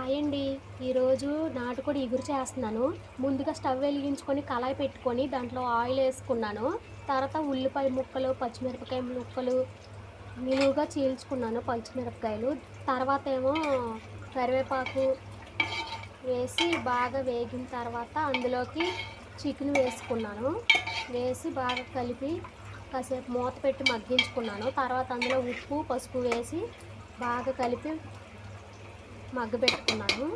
Hi అండి. ఈరోజు నాటుకోడి ఇగురు చేస్తున్నాను. ముందుగా స్టవ్ వెలిగించుకొని కళాయి పెట్టుకొని దాంట్లో ఆయిల్ వేసుకున్నాను. తర్వాత ఉల్లిపాయ ముక్కలు, పచ్చిమిరపకాయ ముక్కలు నిలువుగా చీల్చుకున్నాను పచ్చిమిరపకాయలు. తర్వాత ఏమో కరివేపాకు వేసి బాగా వేగిన తర్వాత అందులోకి చికెన్ వేసుకున్నాను. వేసి బాగా కలిపి కాసేపు మూత పెట్టి మగ్గించుకున్నాను. తర్వాత అందులో ఉప్పు, పసుపు వేసి బాగా కలిపి మగ్గబెట్టుకున్నాను.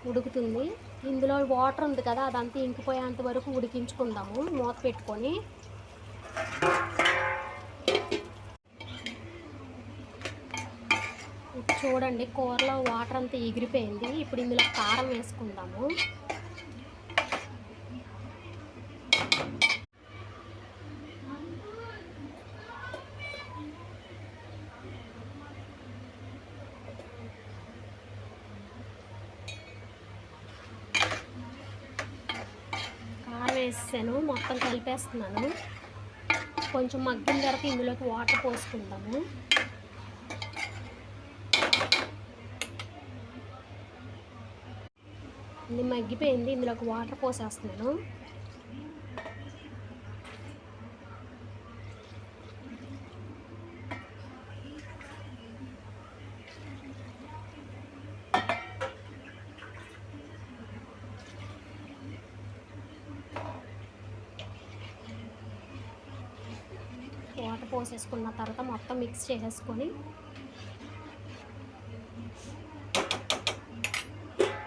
ఉడుకుతుంది. ఇందులో వాటర్ ఉంది కదా, అదంతా ఇంకిపోయేంత వరకు ఉడికించుకుందాము మూత పెట్టుకొని. ఇప్పుడు చూడండి, కూరలో వాటర్ అంతా ఎగిరిపోయింది. ఇప్పుడు ఇందులో కారం వేసుకుందాము. కారం వేసాను, మొత్తం కలిపేస్తున్నాను. కొంచెం మగ్గిన తర్వాత ఇందులోకి వాటర్ పోసుకుందాము. ఇది మగ్గిపోయింది, ఇందులోకి వాటర్ పోసేస్తున్నాను. వాటర్ పోసేసుకున్న తర్వాత మొత్తం మిక్స్ చేసేసుకొని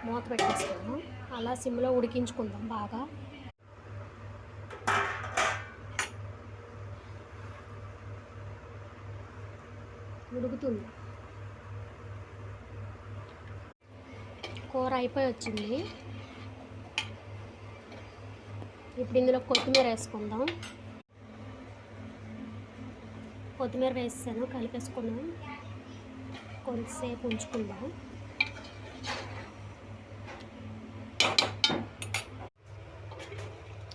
మూత పెట్టేసుకున్నాము. అలా సిమ్లో ఉడికించుకుందాం బాగా. ఉడుకుతుంది. కూర అయిపోయి వచ్చింది. ఇప్పుడు ఇందులో కొత్తిమీర వేసుకుందాం. కొత్తిమీర వేసాను, కలిపేసుకున్నాం. కొంతసేపు ఉంచుకుందాం.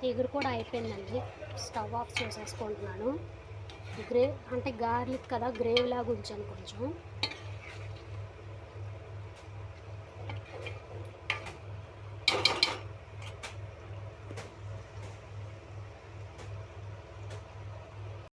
ఎగురు కూడా అయిపోయిందండి. స్టవ్ ఆఫ్ చేసేసుకుంటున్నాను. గార్లిక్ కదా, గ్రేవీ లాగా ఉంచాను కొంచెం.